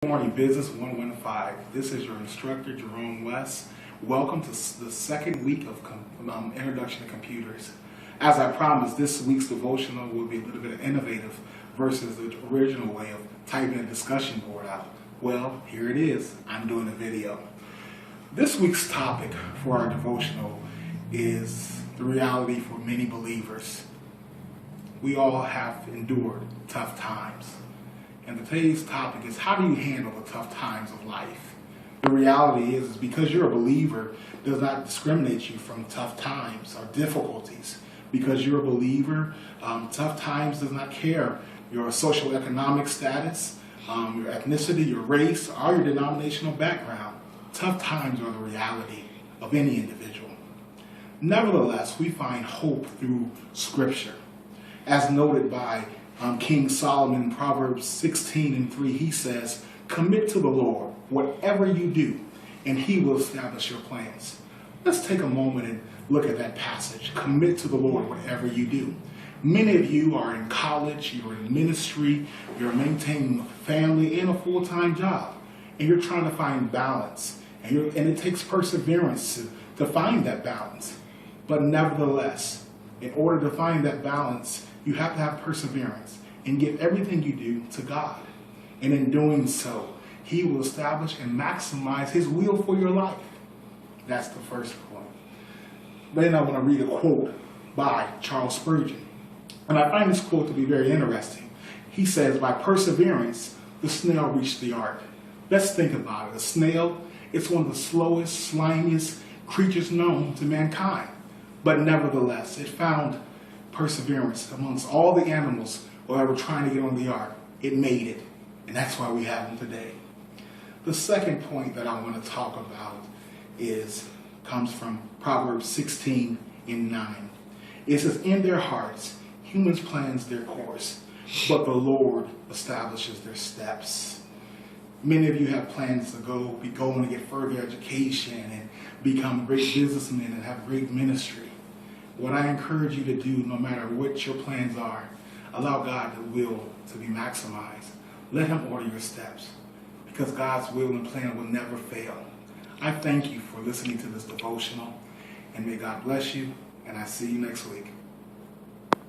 Good morning, Business 115. This is your instructor, Jerome West. Welcome to the second week of Introduction to Computers. As I promised, this week's devotional will be a little bit innovative versus the original way of typing a discussion board out. Well, here it is. I'm doing a video. This week's topic for our devotional is the reality for many believers. We all have endured tough times. And today's topic is, how do you handle the tough times of life? The reality is because you're a believer does not discriminate you from tough times or difficulties. Because you're a believer, tough times does not care your social economic status, your ethnicity, your race, or your denominational background. Tough times are the reality of any individual. Nevertheless, we find hope through Scripture. As noted by King Solomon in Proverbs 16:3, he says, "Commit to the Lord whatever you do, and he will establish your plans." Let's take a moment and look at that passage. Commit to the Lord whatever you do. Many of you are in college, you're in ministry, you're maintaining a family and a full-time job, and you're trying to find balance. And it takes perseverance to find that balance. But nevertheless, in order to find that balance, you have to have perseverance and give everything you do to God. And in doing so, he will establish and maximize his will for your life. That's the first point. Then I want to read a quote by Charles Spurgeon. And I find this quote to be very interesting. He says, "By perseverance, the snail reached the ark." Let's think about it. A snail, it's one of the slowest, slimiest creatures known to mankind. But nevertheless, it found perseverance amongst all the animals that were trying to get on the ark. It made it, and that's why we have them today. The second point that I want to talk about comes from Proverbs 16:9. It says, "In their hearts, humans plans their course, but the Lord establishes their steps." Many of you have plans to go and get further education and become great businessmen and have great ministry. What I encourage you to do, no matter what your plans are, allow God's will to be maximized. Let him order your steps, because God's will and plan will never fail. I thank you for listening to this devotional, and may God bless you, and I see you next week.